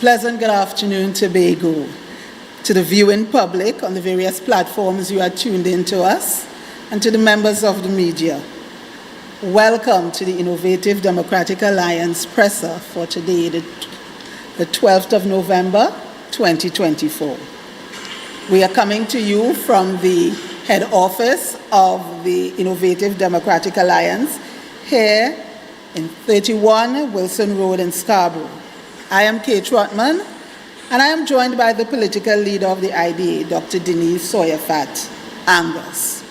Pleasant good afternoon, Tobago. To the viewing public on the various platforms you are tuned in to us, and to the members of the media. Welcome to the Innovative Democratic Alliance presser for today, the 12th of November, 2024. We are coming to you from the head office of the Innovative Democratic Alliance here in 31 Wilson Road in Scarborough. I am Kate Rotman, and I am joined by the political leader of the I.D.A, Dr. Denise Sawyerfat Angus.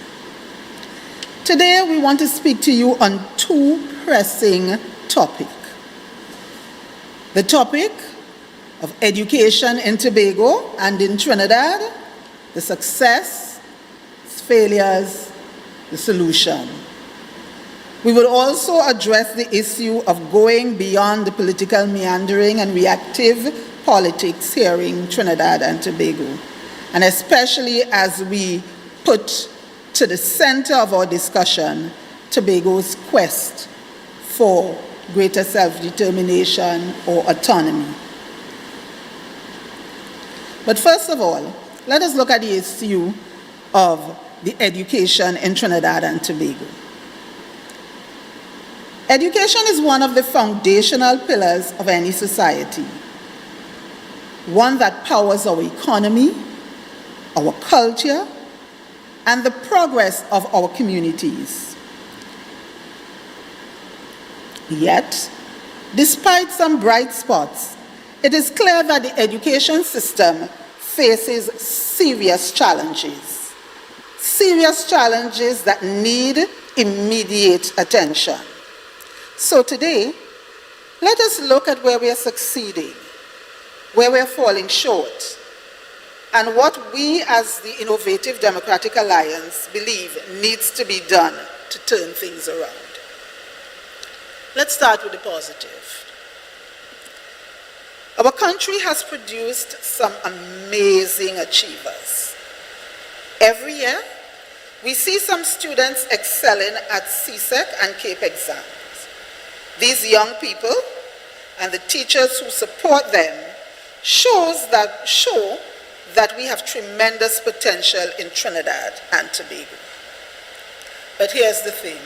Today, we want to speak to you on two pressing topics. The topic of education in Tobago and in Trinidad, the success, failures, the solution. We will also address the issue of going beyond the political meandering and reactive politics here in Trinidad and Tobago, and especially as we put to the center of our discussion Tobago's quest for greater self-determination or autonomy. But first of all, let us look at the issue of the education in Trinidad and Tobago. Education is one of the foundational pillars of any society, one that powers our economy, our culture, and the progress of our communities. Yet, despite some bright spots, it is clear that the education system faces serious challenges that need immediate attention. So today, let us look at where we are succeeding, where we are falling short, and what we as the Innovative Democratic Alliance believe needs to be done to turn things around. Let's start with the positive. Our country has produced some amazing achievers. Every year, we see some students excelling at CSEC and CAPE exams. These young people and the teachers who support them show that we have tremendous potential in Trinidad and Tobago. But here's the thing.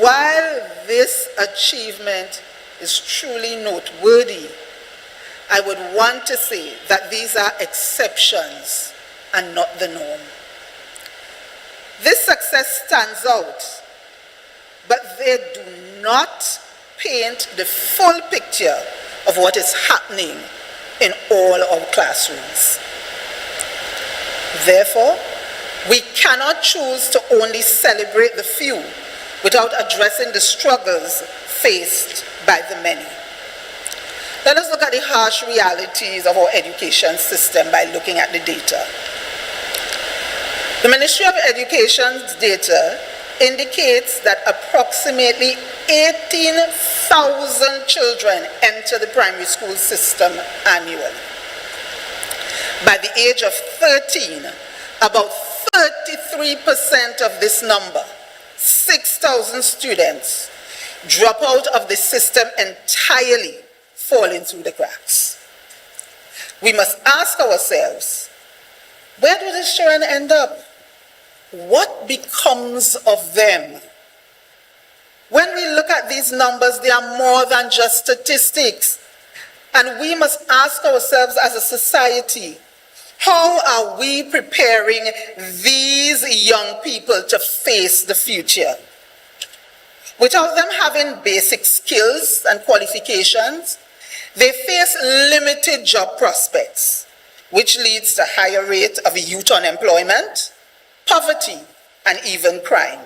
While this achievement is truly noteworthy, I would want to say that these are exceptions and not the norm. This success stands out, but they do not paint the full picture of what is happening in all our classrooms. Therefore, we cannot choose to only celebrate the few without addressing the struggles faced by the many. Let us look at the harsh realities of our education system by looking at the data. The Ministry of Education's data indicates that approximately 18,000 children enter the primary school system annually. By the age of 13, about 33% of this number, 6,000 students, drop out of the system entirely, falling through the cracks. We must ask ourselves, where do these children end up? What becomes of them? When we look at these numbers, they are more than just statistics. And we must ask ourselves as a society, how are we preparing these young people to face the future? Without them having basic skills and qualifications, they face limited job prospects, which leads to higher rate of youth unemployment, poverty, and even crime.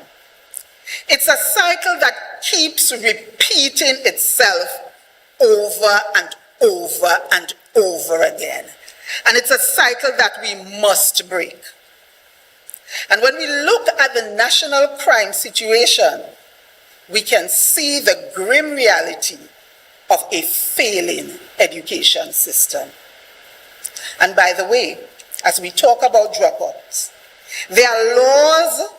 It's a cycle that keeps repeating itself over and over and over again. And it's a cycle that we must break. And when we look at the national crime situation, we can see the grim reality of a failing education system. And by the way, as we talk about dropouts, there are laws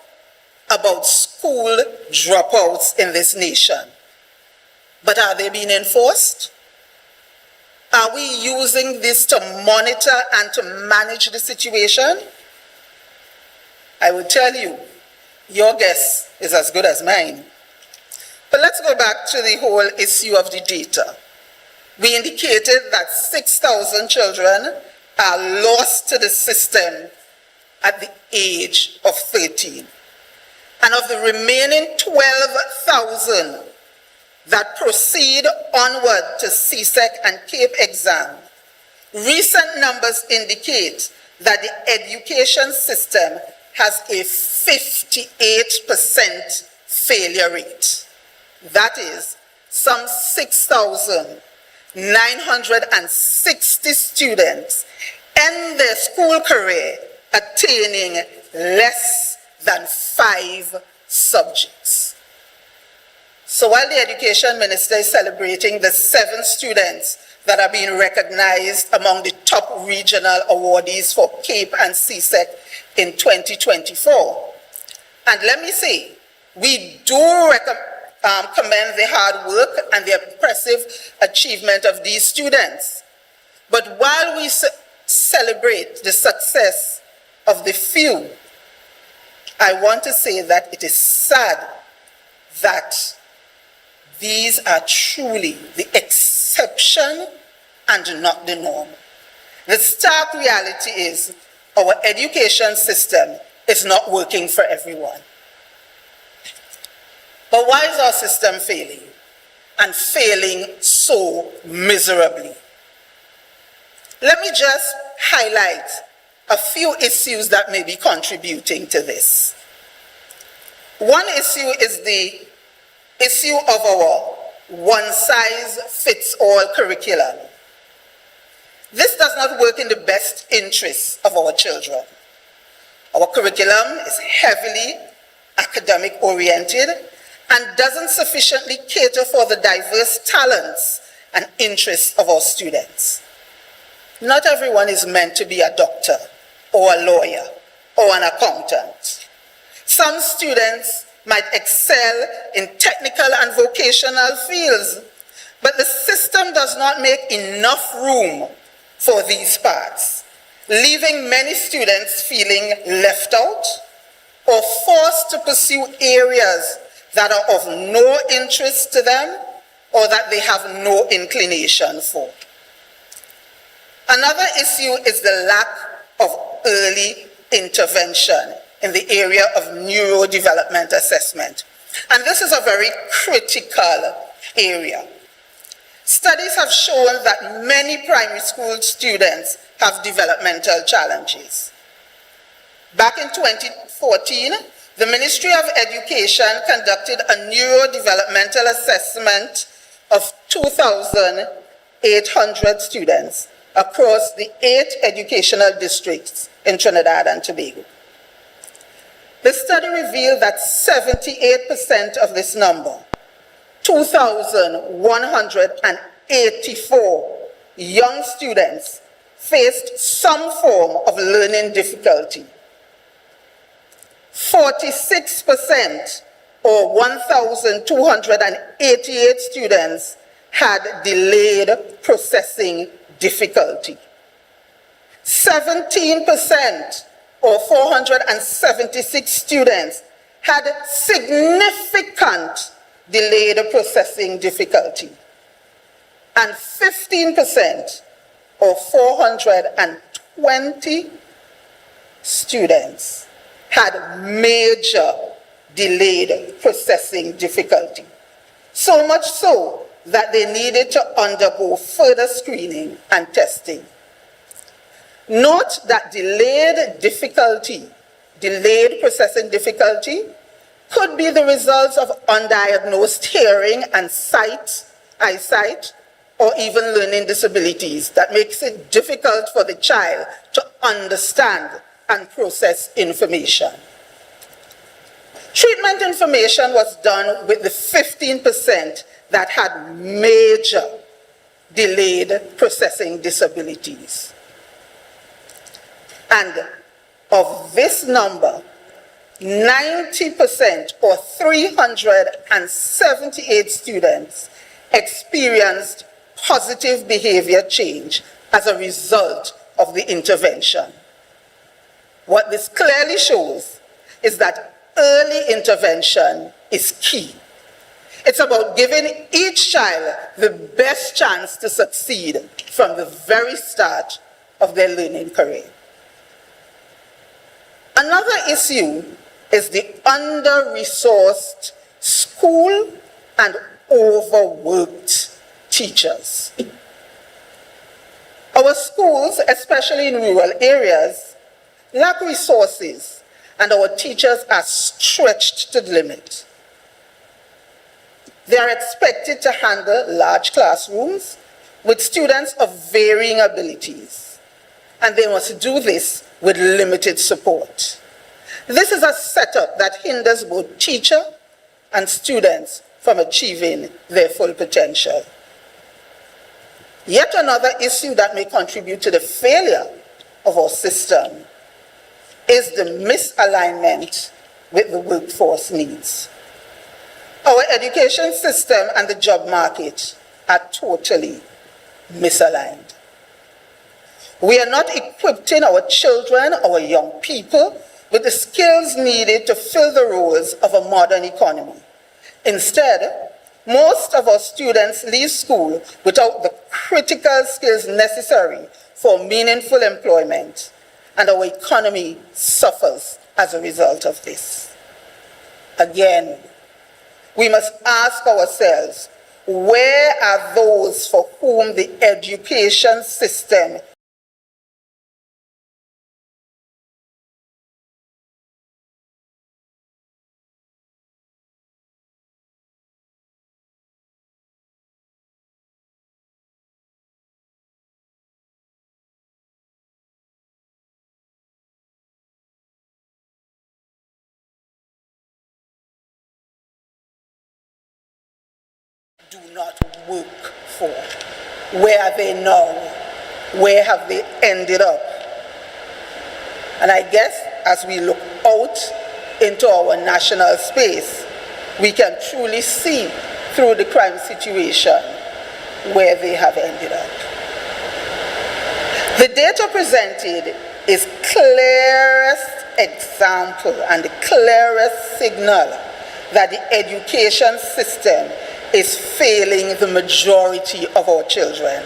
about school dropouts in this nation. But are they being enforced? Are we using this to monitor and to manage the situation? I will tell you, your guess is as good as mine. But let's go back to the whole issue of the data. We indicated that 6,000 children are lost to the system at the age of 13. And of the remaining 12,000 that proceed onward to CSEC and CAPE exam, recent numbers indicate that the education system has a 58% failure rate. That is, some 6,960 students end their school career attaining less than 5 subjects. So while the Education Minister is celebrating the 7 students that are being recognized among the top regional awardees for CAPE and CSEC in 2024, and let me say, we do commend the hard work and the impressive achievement of these students. But while we celebrate the success of the few, I want to say that it is sad that these are truly the exception and not the norm. The stark reality is our education system is not working for everyone. But why is our system failing? And failing so miserably? Let me just highlight a few issues that may be contributing to this. One issue is the issue of our one-size-fits-all curriculum. This does not work in the best interests of our children. Our curriculum is heavily academic-oriented and doesn't sufficiently cater for the diverse talents and interests of our students. Not everyone is meant to be a doctor or a lawyer or an accountant. Some students might excel in technical and vocational fields, but the system does not make enough room for these paths, leaving many students feeling left out or forced to pursue areas that are of no interest to them or that they have no inclination for. Another issue is the lack of early intervention in the area of neurodevelopment assessment. And this is a very critical area. Studies have shown that many primary school students have developmental challenges. Back in 2014, the Ministry of Education conducted a neurodevelopmental assessment of 2,800 students across the 8 educational districts in Trinidad and Tobago. The study revealed that 78% of this number, 2,184 young students, faced some form of learning difficulty. 46%, or 1,288 students, had delayed processing difficulty. 17%, or 476 students, had significant delayed processing difficulty. And 15%, or 420 students, had major delayed processing difficulty. So much so that they needed to undergo further screening and testing. Note that delayed processing difficulty could be the result of undiagnosed hearing and eyesight, or even learning disabilities that makes it difficult for the child to understand and process information. Treatment information was done with the 15% that had major delayed processing disabilities. And of this number, 90%, or 378 students, experienced positive behavior change as a result of the intervention. What this clearly shows is that early intervention is key. It's about giving each child the best chance to succeed from the very start of their learning career. Another issue is the under-resourced school and overworked teachers. Our schools, especially in rural areas, lack resources, and our teachers are stretched to the limit. They are expected to handle large classrooms with students of varying abilities, and they must do this with limited support. This is a setup that hinders both teacher and students from achieving their full potential. Yet another issue that may contribute to the failure of our system is the misalignment with the workforce needs. Our education system and the job market are totally misaligned. We are not equipping our children, our young people, with the skills needed to fill the roles of a modern economy. Instead, most of our students leave school without the critical skills necessary for meaningful employment, and our economy suffers as a result of this. Again, we must ask ourselves, where are those for whom the education system do not work for? Where are they now? Where have they ended up? And I guess as we look out into our national space, we can truly see through the crime situation where they have ended up. The data presented is clearest example and the clearest signal that the education system is failing the majority of our children.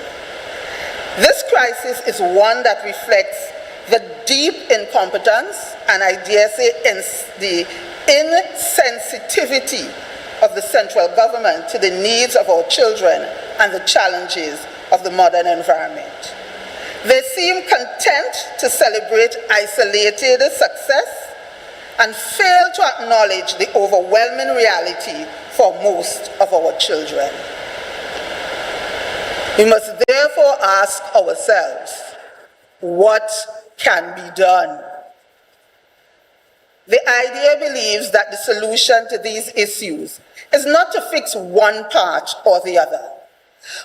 This crisis is one that reflects the deep incompetence and I dare say the insensitivity of the central government to the needs of our children and the challenges of the modern environment. They seem content to celebrate isolated success and fail to acknowledge the overwhelming reality for most of our children. We must therefore ask ourselves, what can be done? The I.D.A. believes that the solution to these issues is not to fix one part or the other,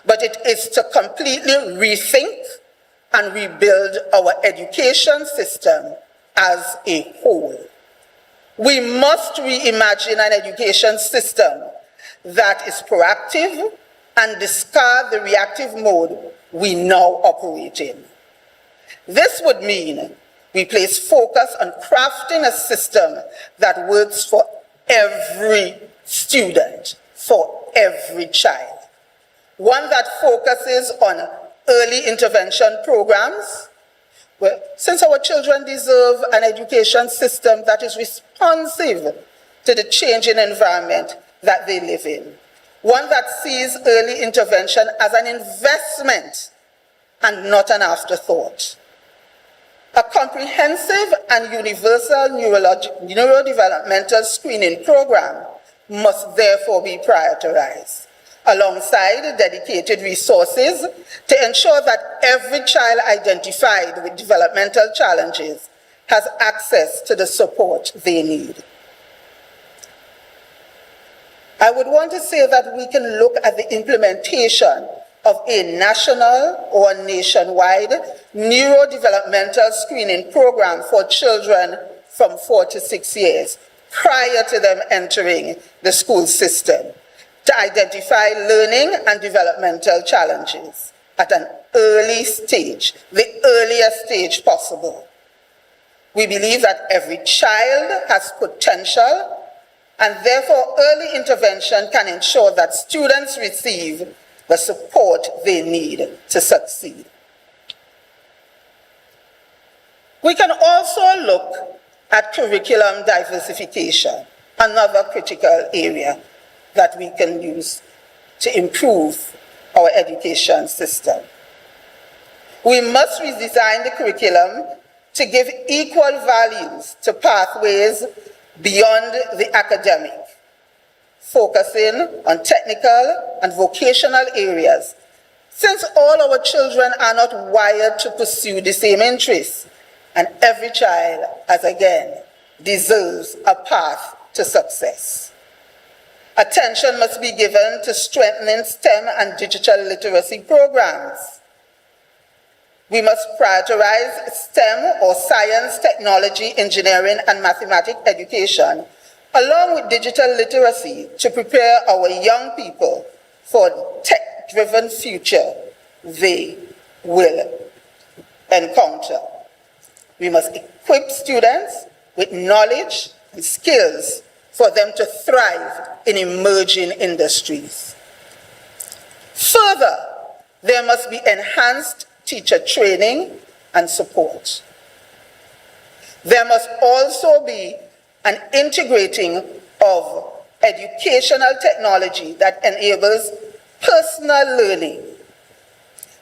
but it is to completely rethink and rebuild our education system as a whole. We must reimagine an education system that is proactive and discard the reactive mode we now operate in. This would mean we place focus on crafting a system that works for every student, for every child. One that focuses on early intervention programs. Well, since our children deserve an education system that is responsive to the changing environment that they live in. One that sees early intervention as an investment and not an afterthought. A comprehensive and universal neurodevelopmental screening program must therefore be prioritized, alongside dedicated resources to ensure that every child identified with developmental challenges has access to the support they need. I would want to say that we can look at the implementation of a national or nationwide neurodevelopmental screening program for children from 4 to 6 years prior to them entering the school system to identify learning and developmental challenges at an early stage, the earliest stage possible. We believe that every child has potential, and therefore early intervention can ensure that students receive the support they need to succeed. We can also look at curriculum diversification, another critical area that we can use to improve our education system. We must redesign the curriculum to give equal values to pathways beyond the academic, focusing on technical and vocational areas, since all our children are not wired to pursue the same interests, and every child, as again, deserves a path to success. Attention must be given to strengthening STEM and digital literacy programs. We must prioritize STEM or science, technology, engineering, and mathematics education, along with digital literacy, to prepare our young people for the tech-driven future they will encounter. We must equip students with knowledge and skills for them to thrive in emerging industries. Further, there must be enhanced teacher training and support. There must also be an integrating of educational technology that enables personal learning.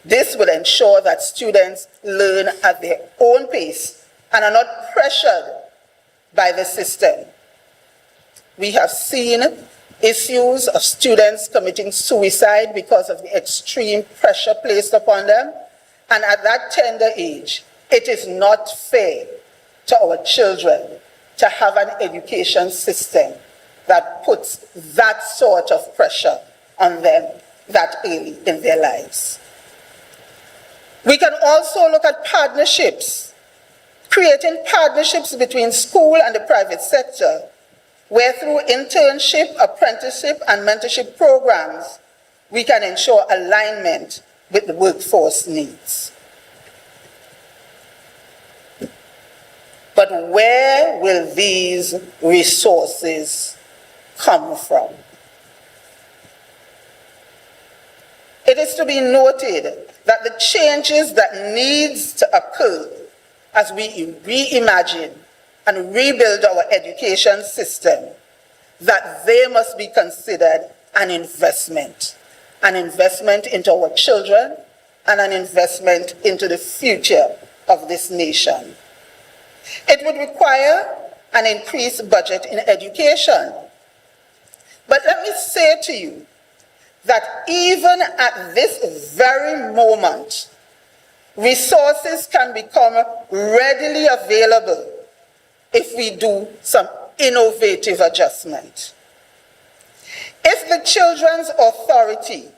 This will ensure that students learn at their own pace and are not pressured by the system. We have seen issues of students committing suicide because of the extreme pressure placed upon them, and at that tender age, it is not fair to our children to have an education system that puts that sort of pressure on them that early in their lives. We can also look at partnerships, creating partnerships between school and the private sector, where through internship, apprenticeship, and mentorship programs, we can ensure alignment with the workforce needs. But where will these resources come from? It is to be noted that the changes that needs to occur as we reimagine and rebuild our education system, that they must be considered an investment into our children and an investment into the future of this nation. It would require an increased budget in education. But let me say to you that even at this very moment, resources can become readily available if we do some innovative adjustment. If the Children's Authority,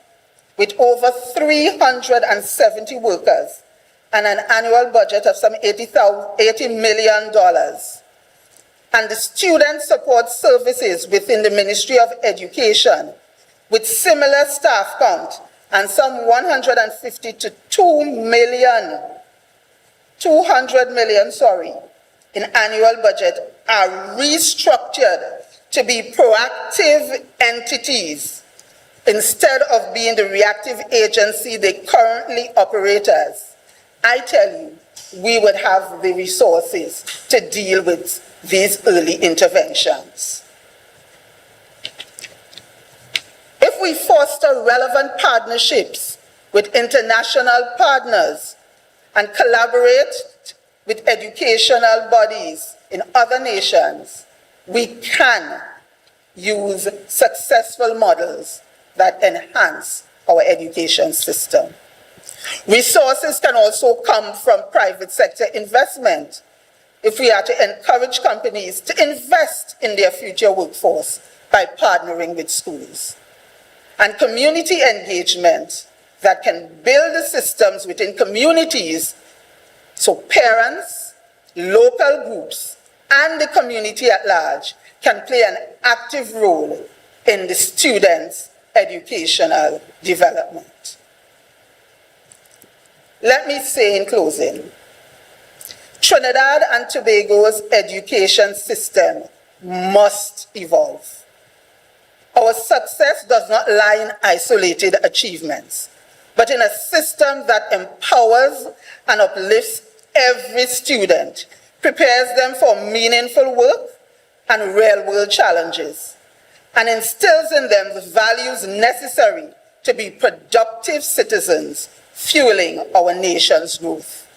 with over 370 workers and an annual budget of some $80 million, and the student support services within the Ministry of Education, with similar staff count and some 150 to 200 million, in annual budget, are restructured to be proactive entities instead of being the reactive agency they currently operate as, I tell you, we would have the resources to deal with these early interventions. If we foster relevant partnerships with international partners and collaborate with educational bodies in other nations, we can use successful models that enhance our education system. Resources can also come from private sector investment if we are to encourage companies to invest in their future workforce by partnering with schools. And community engagement that can build systems within communities so parents, local groups, and the community at large can play an active role in the students' educational development. Let me say in closing, Trinidad and Tobago's education system must evolve. Our success does not lie in isolated achievements, but in a system that empowers and uplifts every student, prepares them for meaningful work and real-world challenges, and instills in them the values necessary to be productive citizens, fueling our nation's growth.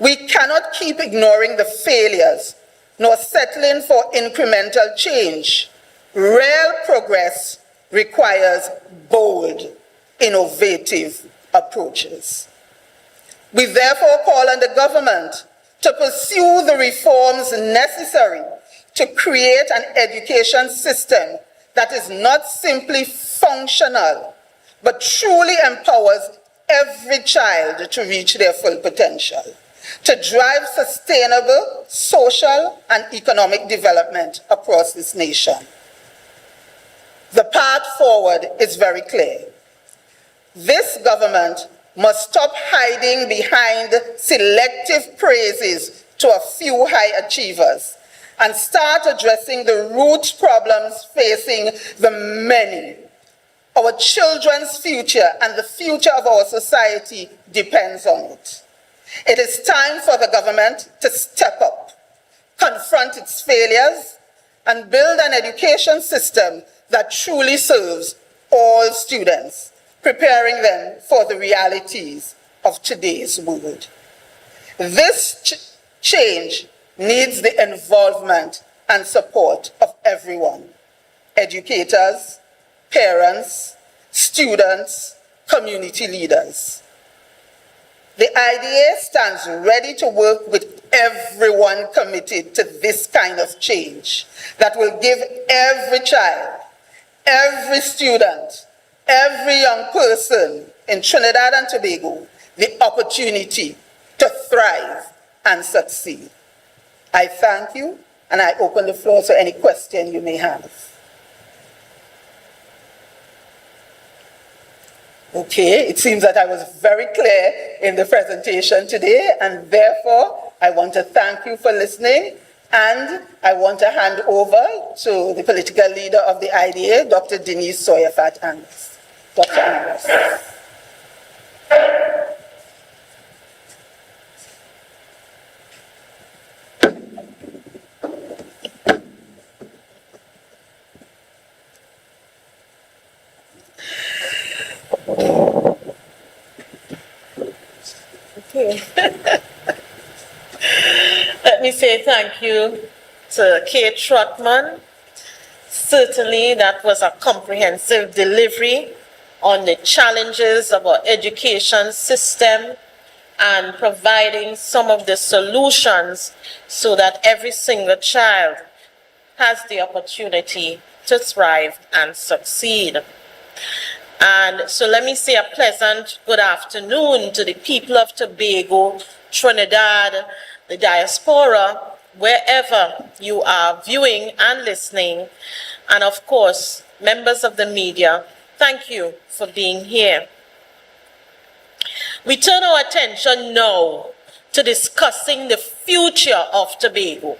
We cannot keep ignoring the failures, nor settling for incremental change. Real progress requires bold, innovative approaches. We therefore call on the government to pursue the reforms necessary to create an education system that is not simply functional, but truly empowers every child to reach their full potential, to drive sustainable social and economic development across this nation. The path forward is very clear. This government must stop hiding behind selective praises to a few high achievers and start addressing the root problems facing the many. Our children's future and the future of our society depends on it. It is time for the government to step up, confront its failures, and build an education system that truly serves all students, preparing them for the realities of today's world. This change needs the involvement and support of everyone: educators, parents, students, community leaders. The I.D.A. stands ready to work with everyone committed to this kind of change that will give every child, every student, every young person in Trinidad and Tobago the opportunity to thrive and succeed. I thank you, and I open the floor to any question you may have. Okay, it seems that I was very clear in the presentation today, and therefore I want to thank you for listening, and I want to hand over to the political leader of the I.D.A, Dr. Denise Sawyer-Fat-Angus. Dr. Angus. Okay. Let me say thank you to Kate Trotman. Certainly that was a comprehensive delivery on the challenges of our education system and providing some of the solutions so that every single child has the opportunity to thrive and succeed. And so let me say a pleasant good afternoon to the people of Tobago, Trinidad, the diaspora, wherever you are viewing and listening, and of course, members of the media. Thank you for being here. We turn our attention now to discussing the future of Tobago,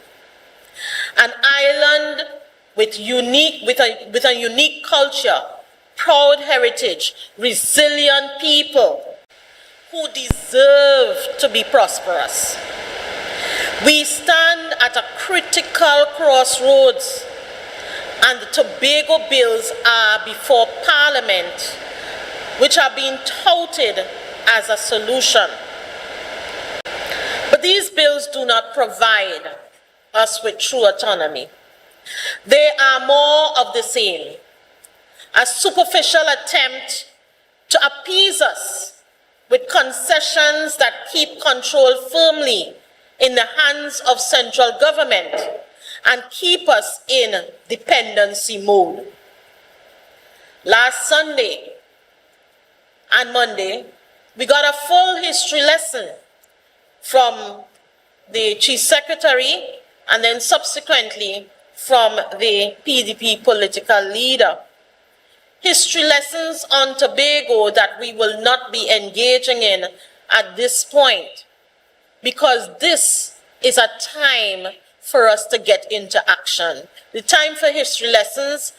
an island with a unique culture, proud heritage, resilient people who deserve to be prosperous. We stand at a critical crossroads, and the Tobago bills are before Parliament, which are being touted as a solution. But these bills do not provide us with true autonomy. They are more of the same, a superficial attempt to appease us with concessions that keep control firmly in the hands of central government and keep us in dependency mode. Last Sunday and Monday, we got a full history lesson from the Chief Secretary and then subsequently from the PDP political leader. history lessons on Tobago that we will not be engaging in at this point, because this is a time for us to get into action. The time for history lessons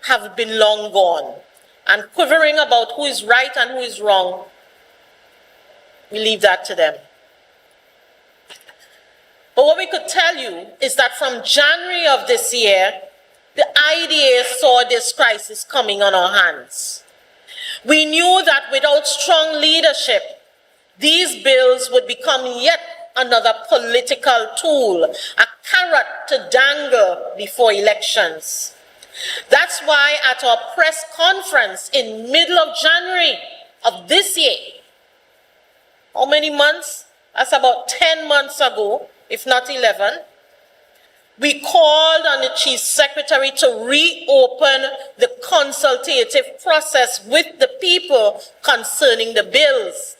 have been long gone, and quivering about who is right and who is wrong, we leave that to them. But what we could tell you is that from January of this year, the I.D.A. saw this crisis coming on our hands. We knew that without strong leadership, these bills would become yet another political tool, a carrot to dangle before elections. That's why at our press conference in middle of January of this year, how many months? That's about 10 months ago, if not 11, we called on the Chief Secretary to reopen the consultative process with the people concerning the bills.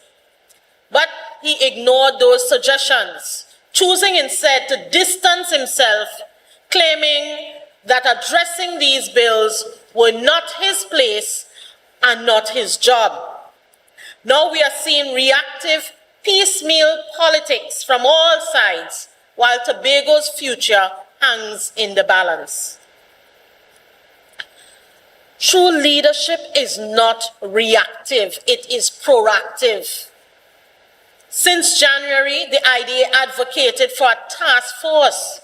But he ignored those suggestions, choosing instead to distance himself, claiming that addressing these bills were not his place and not his job. Now we are seeing reactive, piecemeal politics from all sides, while Tobago's future hangs in the balance. True leadership is not reactive, it is proactive. Since January, the I.D.A. advocated for a task force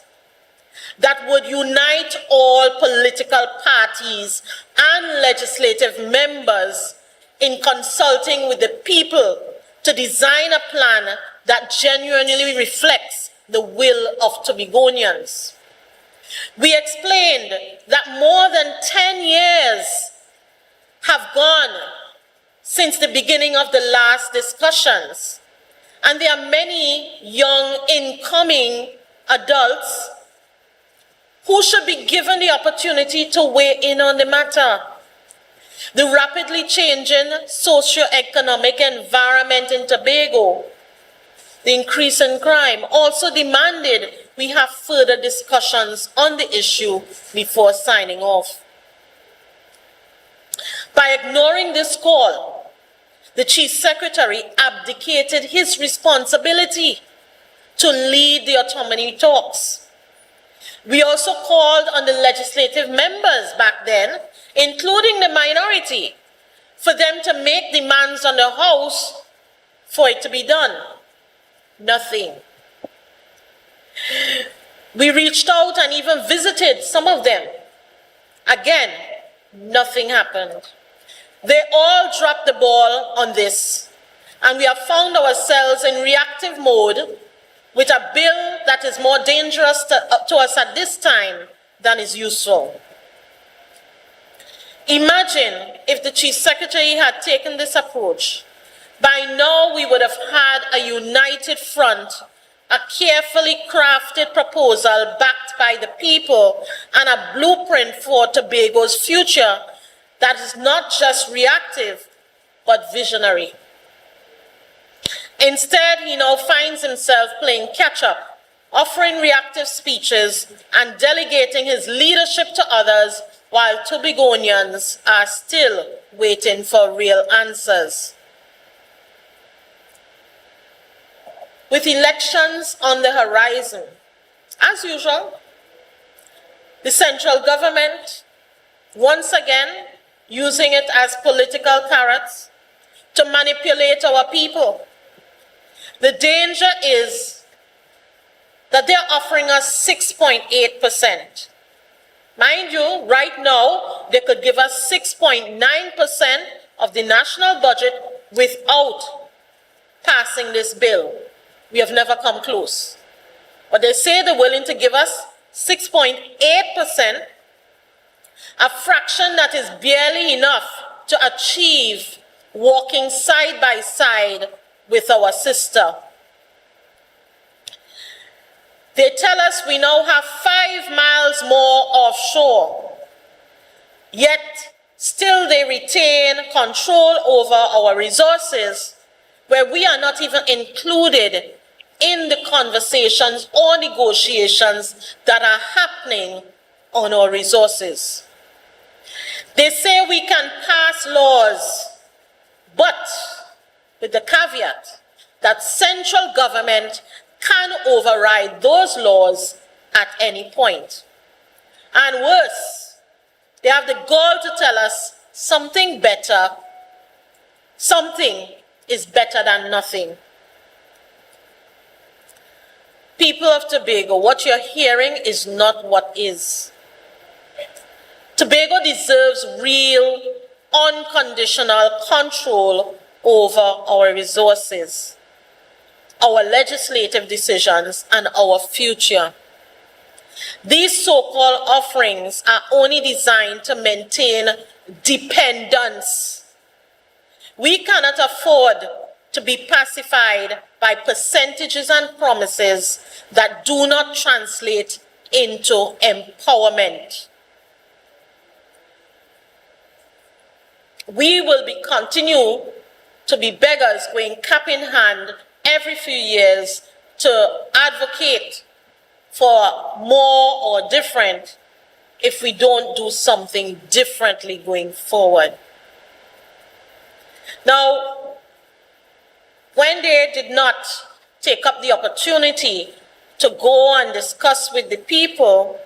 that would unite all political parties and legislative members in consulting with the people to design a plan that genuinely reflects the will of Tobagonians. We explained that more than 10 years have gone since the beginning of the last discussions, and there are many young incoming adults who should be given the opportunity to weigh in on the matter. The rapidly changing socio-economic environment in Tobago, the increase in crime, also demanded we have further discussions on the issue before signing off. By ignoring this call, the Chief Secretary abdicated his responsibility to lead the autonomy talks. We also called on the legislative members back then, including the minority, for them to make demands on the House for it to be done. Nothing. We reached out and even visited some of them. Again, nothing happened. They all dropped the ball on this, and we have found ourselves in reactive mode with a bill that is more dangerous to us at this time than is useful. Imagine if the Chief Secretary had taken this approach. By now, we would have had a united front, a carefully crafted proposal backed by the people, and a blueprint for Tobago's future that is not just reactive, but visionary. Instead, he now finds himself playing catch-up, offering reactive speeches and delegating his leadership to others, while Tobagonians are still waiting for real answers. With elections on the horizon, as usual, the central government, once again, using it as political carrots to manipulate our people. The danger is that they're offering us 6.8%. Mind you, right now, they could give us 6.9% of the national budget without passing this bill. We have never come close. But they say they're willing to give us 6.8%, a fraction that is barely enough to achieve walking side by side with our sister. They tell us we now have 5 miles more offshore, yet still they retain control over our resources, where we are not even included in the conversations or negotiations that are happening on our resources. They say we can with the caveat that central government can override those laws at any point. And worse, they have the gall to tell us something better, something is better than nothing. People of Tobago, what you're hearing is not what is. Tobago deserves real, unconditional control over our resources, our legislative decisions, and our future. These so-called offerings are only designed to maintain dependence. We cannot afford to be pacified by percentages and promises that do not translate into empowerment. We will continue to be beggars going cap in hand every few years to advocate for more or different if we don't do something differently going forward. Now, when they did not take up the opportunity to go and discuss with the people,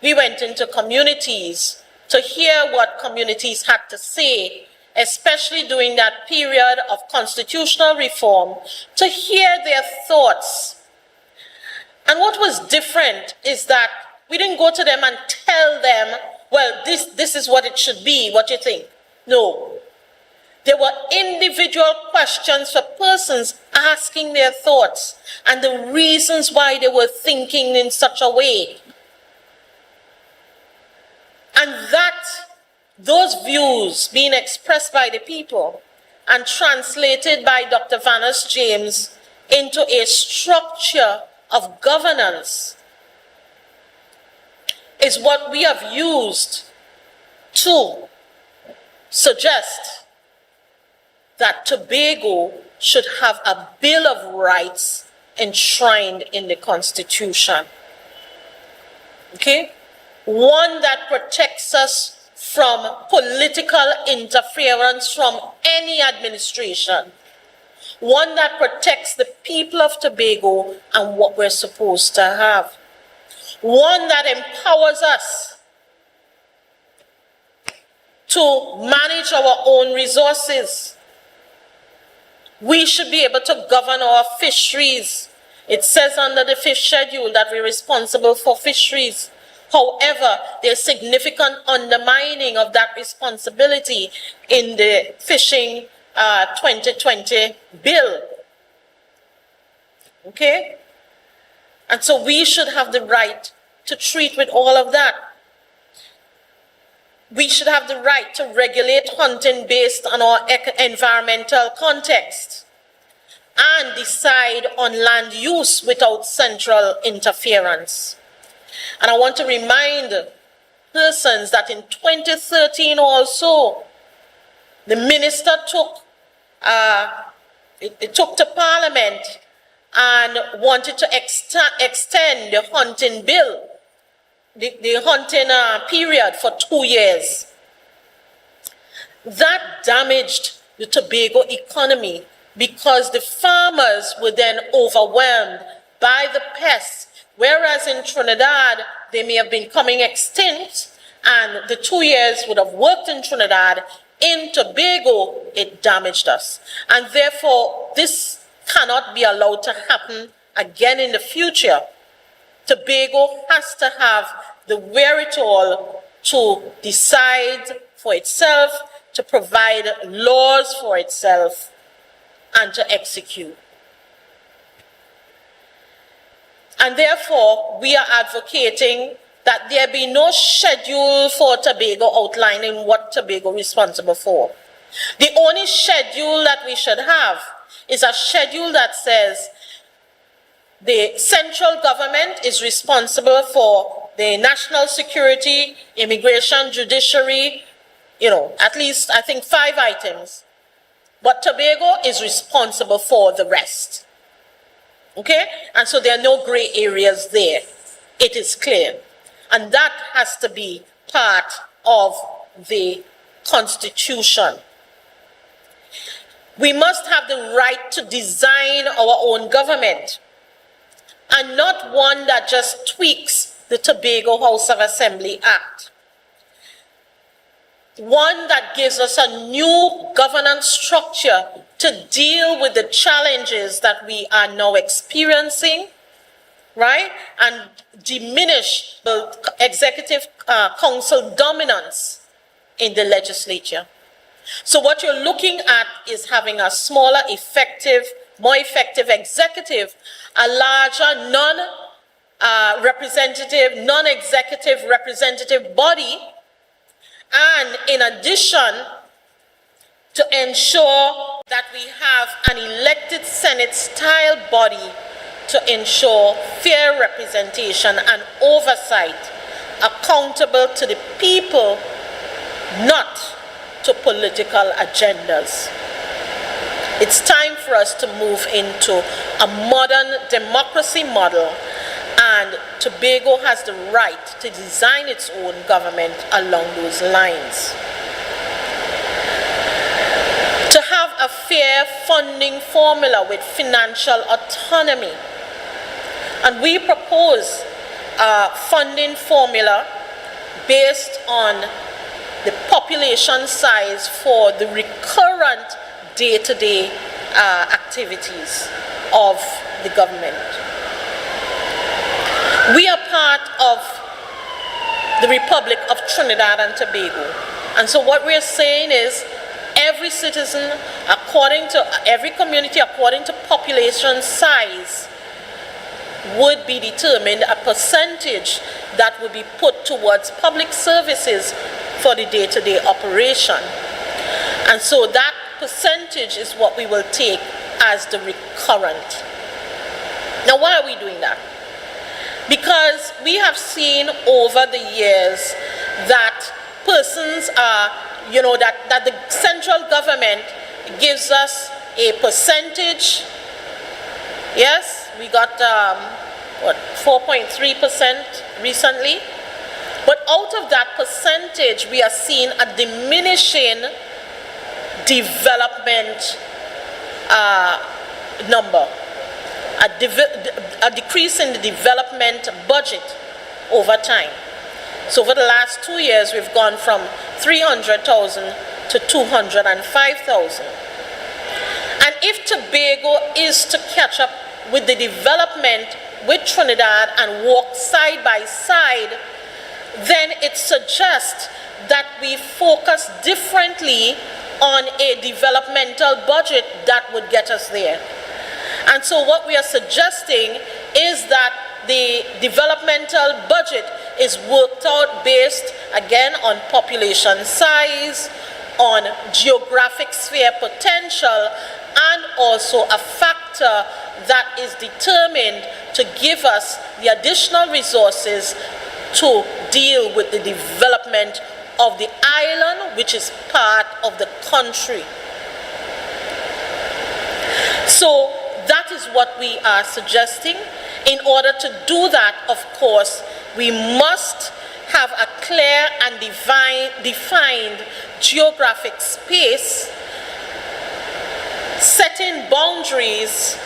we went into communities to hear what communities had to say, especially during that period of constitutional reform, to hear their thoughts. And what was different is that we didn't go to them and tell them, well, this is what it should be, what you think. No. There were individual questions for persons asking their thoughts and the reasons why they were thinking in such a way. And those views being expressed by the people and translated by Dr. Vanus James into a structure of governance is what we have used to suggest that Tobago should have a Bill of Rights enshrined in the Constitution. Okay? One that protects us from political interference from any administration. One that protects the people of Tobago and what we're supposed to have. One that empowers us to manage our own resources. We should be able to govern our fisheries. It says under the fish schedule that we're responsible for fisheries. However, there's significant undermining of that responsibility in the Fishing 2020 bill. Okay? And so we should have the right to treat with all of that. We should have the right to regulate hunting based on our environmental context and decide on land use without central interference. And I want to remind persons that in 2013 also, the minister took to Parliament and wanted to extend the hunting bill, the hunting period for 2 years. That damaged the Tobago economy because the farmers were then overwhelmed by the pests, whereas in Trinidad, they may have been coming extinct and the 2 years would have worked in Trinidad. In Tobago, it damaged us. And therefore, this cannot be allowed to happen again in the future. Tobago has to have the wherewithal to decide for itself, to provide laws for itself, and to execute. And therefore, we are advocating that there be no schedule for Tobago outlining what Tobago is responsible for. The only schedule that we should have is a schedule that says the central government is responsible for the national security, immigration, judiciary, at least I think 5 items. But Tobago is responsible for the rest. Okay? And so there are no gray areas there. It is clear. And that has to be part of the Constitution. We must have the right to design our own government, and not one that just tweaks the Tobago House of Assembly Act. One that gives us a new governance structure to deal with the challenges that we are now experiencing, right? And diminish the executive council dominance in the legislature. So what you're looking at is having a smaller, more effective executive, a larger non-executive representative body, and in addition, to ensure that we have an elected Senate-style body to ensure fair representation and oversight, accountable to the people, not to political agendas. It's time for us to move into a modern democracy model, and Tobago has the right to design its own government along those lines. To have a fair funding formula with financial autonomy. And we propose a funding formula based on the population size for the recurrent day-to-day activities of the government. We are part of the Republic of Trinidad and Tobago. And so what we're saying is every citizen, every community according to population size, would be determined a percentage that would be put towards public services for the day-to-day operation. And so that percentage is what we will take as the recurrent. Now, why are we doing that? Because we have seen over the years that persons are, that the central government gives us a percentage. Yes, we got 4.3% recently. But out of that percentage, we are seeing a diminishing development number, a decrease in the development budget over time. So for the last 2 years, we've gone from 300,000 to 205,000. And if Tobago is to catch up with the development with Trinidad and walk side by side, then it suggests that we focus differently on a developmental budget that would get us there. And so what we are suggesting is that the developmental budget is worked out based, again, on population size, on geographic sphere potential, and also a factor that is determined to give us the additional resources to deal with the development of the island, which is part of the country. So that is what we are suggesting. In order to do that, of course, we must have a clear and defined geographic space, setting boundaries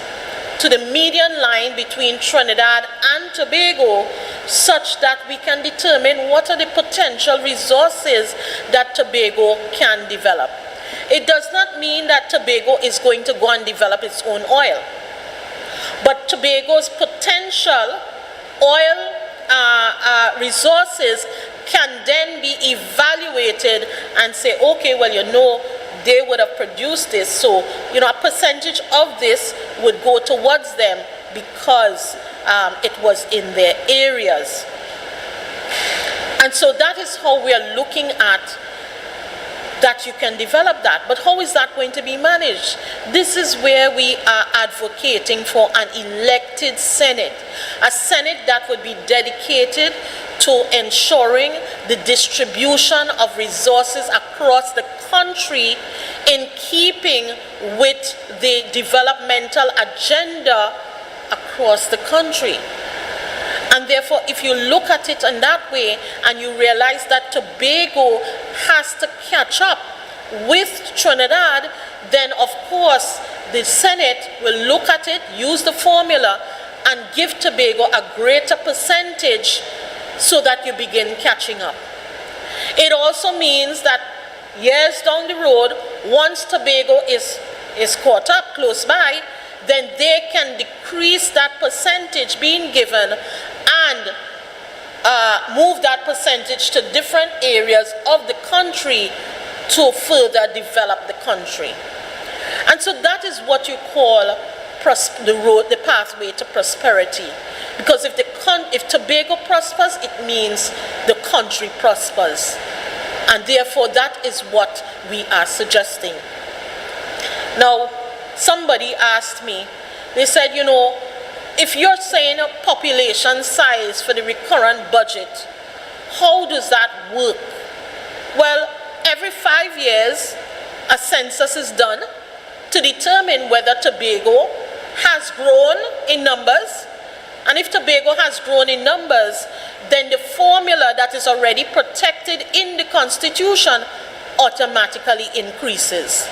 to the median line between Trinidad and Tobago, such that we can determine what are the potential resources that Tobago can develop. It does not mean that Tobago is going to go and develop its own oil. But Tobago's potential oil resources can then be evaluated and say, okay, well, they would have produced this, so, a percentage of this would go towards them because it was in their areas. And so that is how we are looking at that you can develop that. But how is that going to be managed? This is where we are advocating for an elected Senate, a Senate that would be dedicated to ensuring the distribution of resources across the country in keeping with the developmental agenda across the country. And therefore, if you look at it in that way and you realize that Tobago has to catch up with Trinidad, then of course the Senate will look at it, use the formula, and give Tobago a greater percentage so that you begin catching up. It also means that years down the road, once Tobago is caught up close by, then they can decrease that percentage being given and move that percentage to different areas of the country to further develop the country. And so that is what you call the pathway to prosperity. Because if Tobago prospers, it means the country prospers. And therefore, that is what we are suggesting. Now, somebody asked me, they said, you know, if you're saying a population size for the recurrent budget, how does that work? Well, every 5 years, a census is done to determine whether Tobago has grown in numbers. And if Tobago has grown in numbers, then the formula that is already protected in the Constitution automatically increases.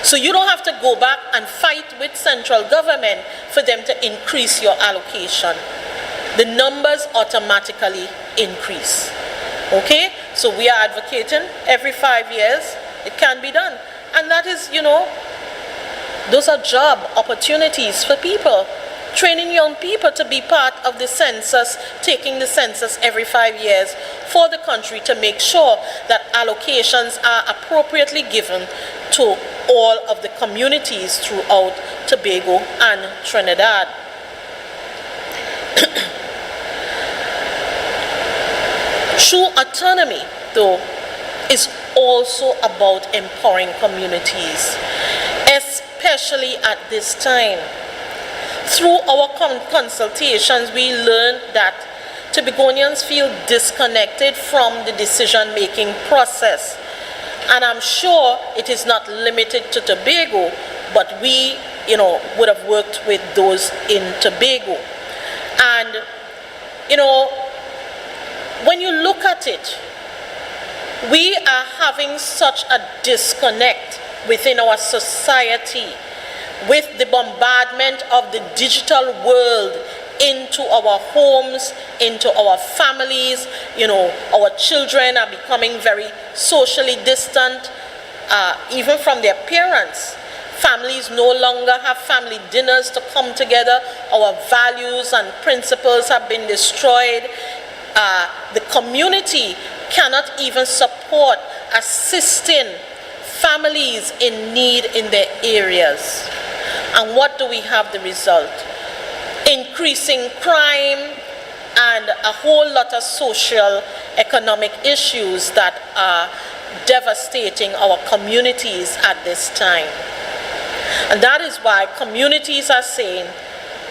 So you don't have to go back and fight with central government for them to increase your allocation. The numbers automatically increase. Okay? So we are advocating every 5 years, it can be done. And that is, you know, those are job opportunities for people. Training young people to be part of the census, taking the census every 5 years for the country to make sure that allocations are appropriately given to all of the communities throughout Tobago and Trinidad. True autonomy, though, is also about empowering communities, especially at this time. Through our consultations, we learned that Tobagonians feel disconnected from the decision-making process. And I'm sure it is not limited to Tobago, but we, you know, would have worked with those in Tobago. And, you know, when you look at it, we are having such a disconnect within our society with the bombardment of the digital world into our homes, into our families. You know, our children are becoming very socially distant, even from their parents. Families no longer have family dinners to come together. Our values and principles have been destroyed. The community cannot even support assisting families in need in their areas. And what do we have the result? Increasing crime and a whole lot of social economic issues that are devastating our communities at this time. And that is why communities are saying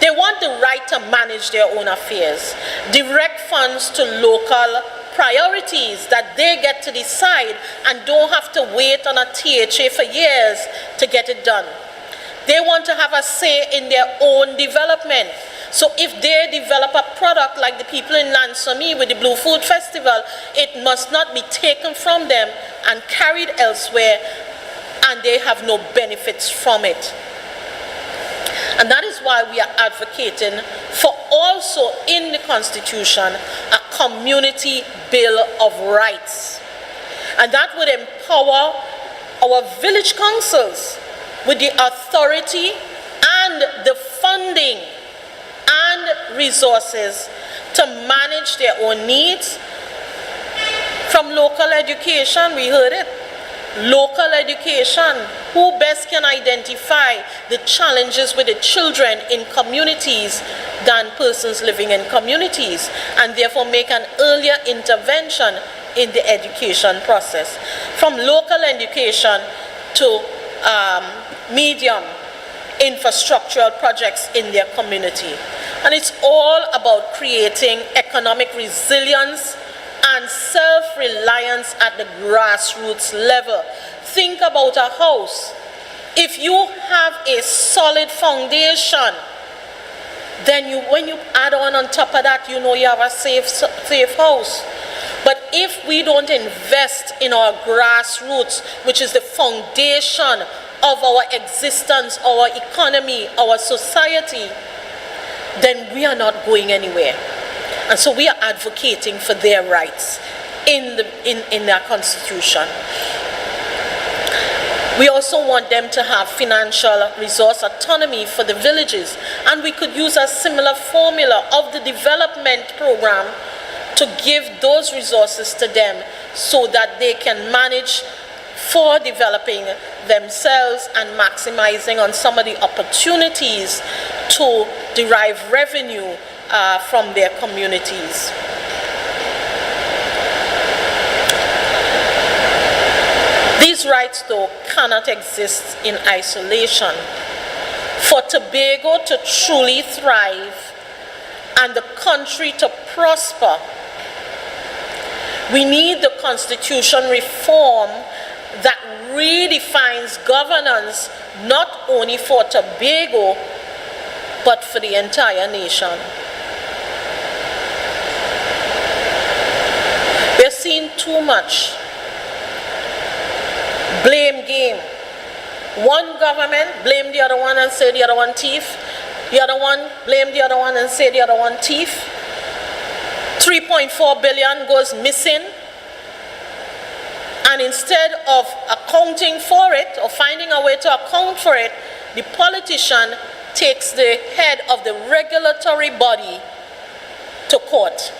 they want the right to manage their own affairs, direct funds to local priorities that they get to decide and don't have to wait on a THA for years to get it done. They want to have a say in their own development. So if they develop a product like the people in Lansomi with the Blue Food Festival, it must not be taken from them and carried elsewhere, and they have no benefits from it. And that is why we are advocating for also in the Constitution a community bill of rights. And that would empower our village councils with the authority and the funding and resources to manage their own needs. From local education, we heard it. Local education, who best can identify the challenges with the children in communities than persons living in communities, and therefore make an earlier intervention in the education process. From local education to medium infrastructural projects in their community. And it's all about creating economic resilience and self-reliance at the grassroots level. Think about a house. If you have a solid foundation, then when you add on top of that, you know you have a safe house. But if we don't invest in our grassroots, which is the foundation of our existence, our economy, our society, then we are not going anywhere. And so we are advocating for their rights in their constitution. We also want them to have financial resource autonomy for the villages. And we could use a similar formula of the development program to give those resources to them so that they can manage for developing themselves and maximizing on some of the opportunities to derive revenue from their communities. These rights, though, cannot exist in isolation. For Tobago to truly thrive and the country to prosper, we need the constitution reform that redefines governance not only for Tobago, but for the entire nation. We're seeing too much blame game. One government blame the other one and say the other one thief. The other one blame the other one and say the other one thief. 3.4 billion goes missing. And instead of accounting for it or finding a way to account for it, the politician takes the head of the regulatory body to court.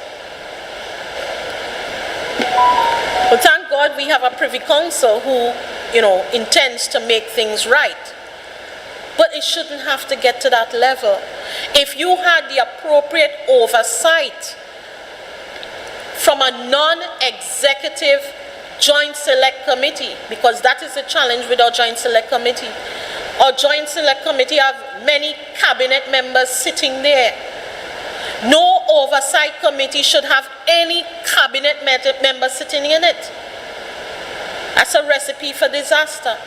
But thank God we have a Privy Council who, intends to make things right. But it shouldn't have to get to that level. If you had the appropriate oversight from a non-executive Joint Select Committee, because that is the challenge with our Joint Select Committee. Our Joint Select Committee have many cabinet members sitting there. No oversight committee should have any cabinet member sitting in it. That's a recipe for disaster.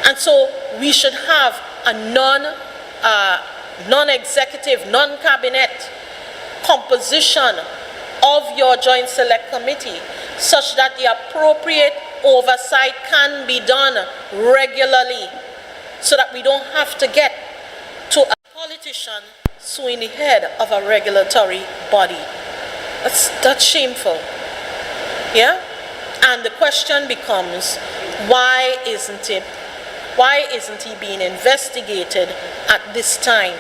And so we should have a non-executive, non-cabinet composition of your Joint Select Committee such that the appropriate oversight can be done regularly so that we don't have to get to a politician suing the head of a regulatory body. That's shameful. Yeah? And the question becomes, why isn't he being investigated at this time?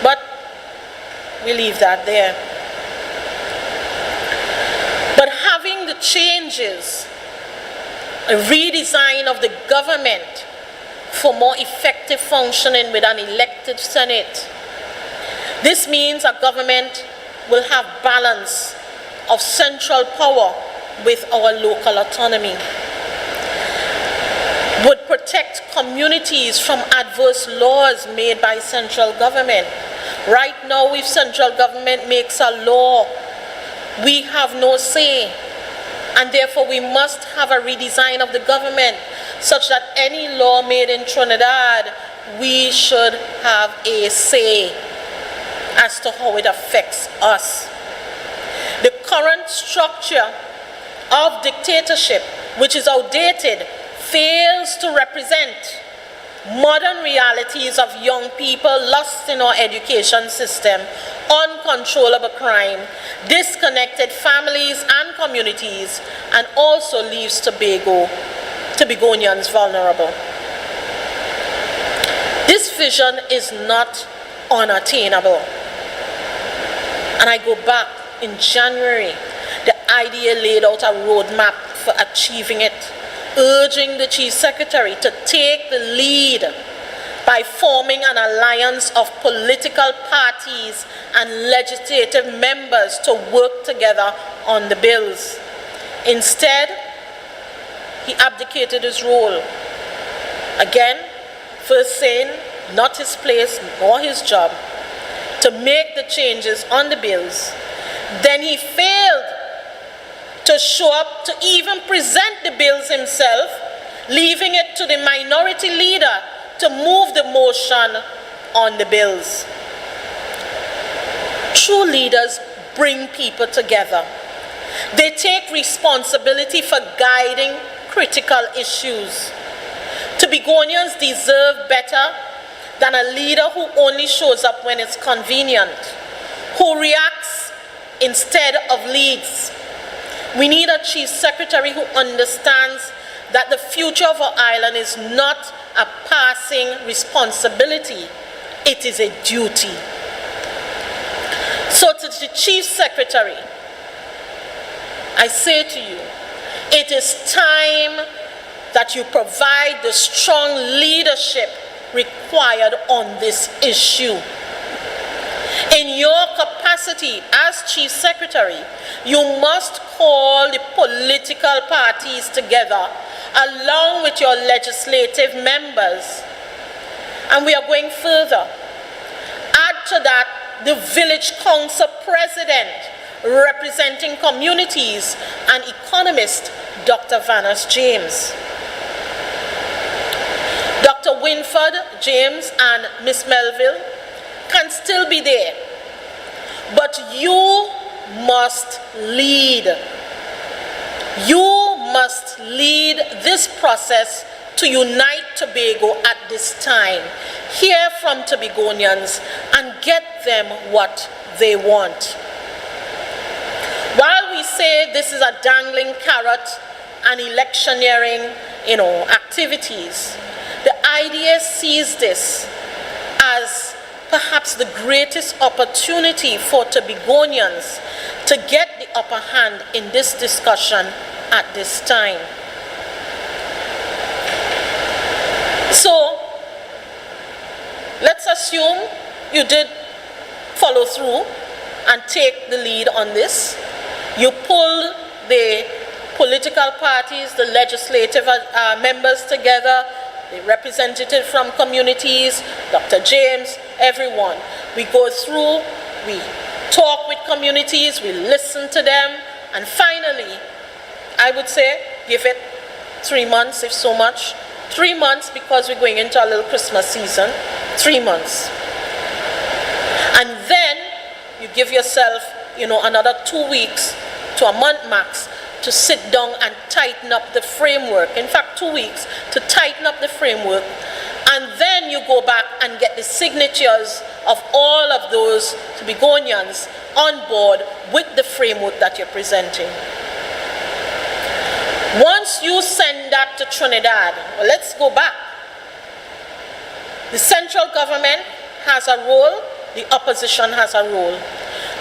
But we leave that there. But having the changes, a redesign of the government for more effective functioning with an elected Senate, this means a government will have balance of central power with our local autonomy, would protect communities from adverse laws made by central government. Right now, if central government makes a law, we have no say, and therefore we must have a redesign of the government such that any law made in Trinidad, we should have a say as to how it affects us. The current structure of dictatorship, which is outdated, fails to represent modern realities of young people lost in our education system, uncontrollable crime, disconnected families and communities, and also leaves Tobagonians vulnerable. This vision is not unattainable. And I go back in January, the I.D.A. laid out a roadmap for achieving it, urging the Chief Secretary to take the lead by forming an alliance of political parties and legislative members to work together on the bills. Instead, he abdicated his role. Again, first saying, not his place nor his job, to make the changes on the bills. Then he failed to show up to even present the bills himself, leaving it to the minority leader to move the motion on the bills. True leaders bring people together. They take responsibility for guiding critical issues. Tobagonians deserve better than a leader who only shows up when it's convenient, who reacts instead of leads. We need a chief secretary who understands that the future of our island is not a passing responsibility, it is a duty. So to the chief secretary, I say to you, it is time that you provide the strong leadership required on this issue. In your capacity as chief secretary, you must call the political parties together along with your legislative members. And we are going further. Add to that the village council president representing communities and economist Dr. Vanas James. Dr. Winford James and Miss Melville can still be there, but you must lead. You must lead this process to unite Tobago at this time. Hear from Tobagonians and get them what they want. While we say this is a dangling carrot and electioneering, activities, the I.D.A. sees this as perhaps the greatest opportunity for Tobagonians to get the upper hand in this discussion at this time. So, let's assume you did follow through and take the lead on this. You pull the political parties, the legislative members together, the representative from communities, Dr. James, everyone. We go through, we talk with communities, we listen to them, and finally, I would say, give it 3 months, if so much. 3 months, because we're going into a little Christmas season. 3 months. And then you give yourself, another 2 weeks to a month max to sit down and tighten up the framework. In fact, 2 weeks to tighten up the framework. And then you go back and get the signatures of all of those Tobagonians on board with the framework that you're presenting. Once you send that to Trinidad, well, let's go back. The central government has a role, the opposition has a role.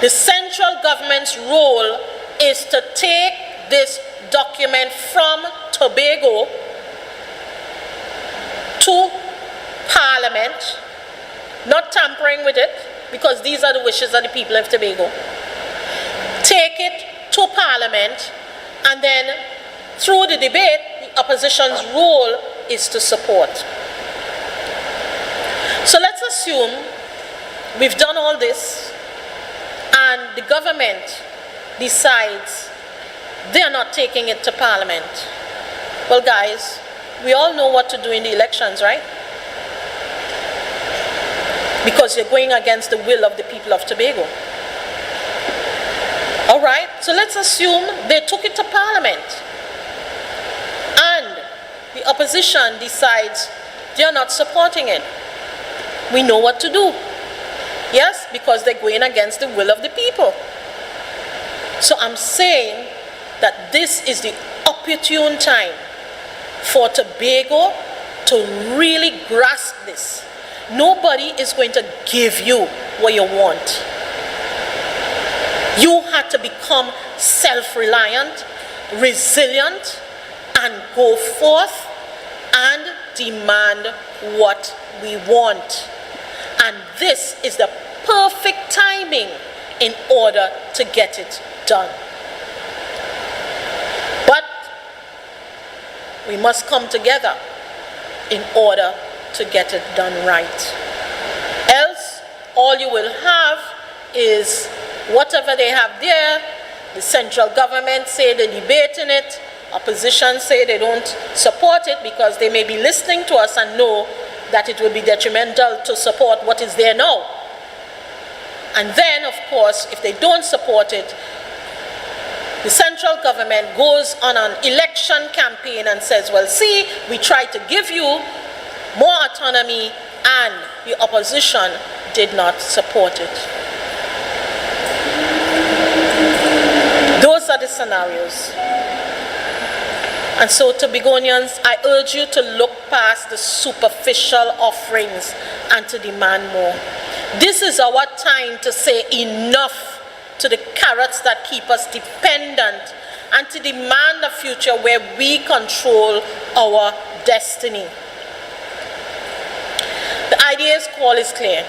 The central government's role is to take this document from Tobago to Parliament, not tampering with it, because these are the wishes of the people of Tobago. Take it to Parliament, and then through the debate, the opposition's role is to support. So let's assume we've done all this, and the government decides they are not taking it to Parliament. Well, guys, we all know what to do in the elections, right? Because you're going against the will of the people of Tobago. All right, so let's assume they took it to Parliament, and the opposition decides they're not supporting it. We know what to do. Yes, because they're going against the will of the people. So I'm saying that this is the opportune time for Tobago to really grasp this. Nobody is going to give you what you want. You had to become self-reliant, resilient, and go forth and demand what we want. And this is the perfect timing in order to get it done. But we must come together in order to get it done right. Else, all you will have is whatever they have there. The central government say they're debating it. Opposition say they don't support it because they may be listening to us and know that it will be detrimental to support what is there now. And then, of course, if they don't support it, the central government goes on an election campaign and says, well, see, we tried to give you more autonomy, and the opposition did not support it. Those are the scenarios. And so, Tobagonians, I urge you to look past the superficial offerings and to demand more. This is our time to say enough to the carrots that keep us dependent and to demand a future where we control our destiny. The I.D.A's call is clear.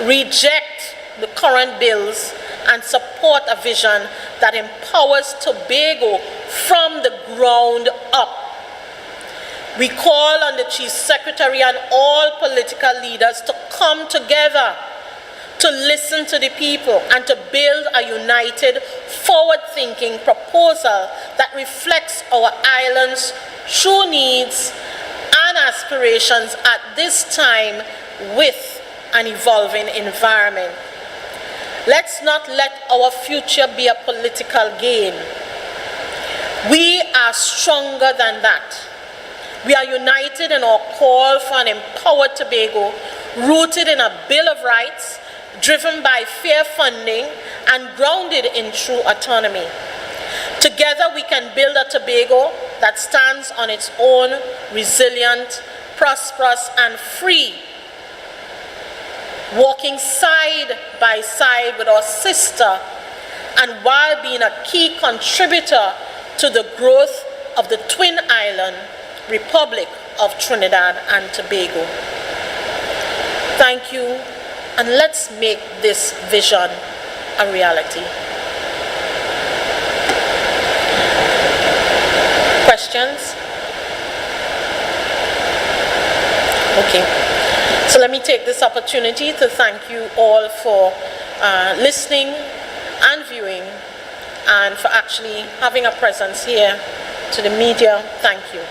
Reject the current bills and support a vision that empowers Tobago from the ground up. We call on the Chief Secretary and all political leaders to come together, to listen to the people, and to build a united, forward-thinking proposal that reflects our island's true needs and aspirations at this time with an evolving environment. Let's not let our future be a political game. We are stronger than that. We are united in our call for an empowered Tobago, rooted in a Bill of Rights, driven by fair funding, and grounded in true autonomy. Together we can build a Tobago that stands on its own, resilient, prosperous, and free, walking side by side with our sister, and while being a key contributor to the growth of the twin island Republic of Trinidad and Tobago. Thank you, and let's make this vision a reality. Questions? Okay. So let me take this opportunity to thank you all for listening and viewing, and for actually having a presence here. To the media, thank you.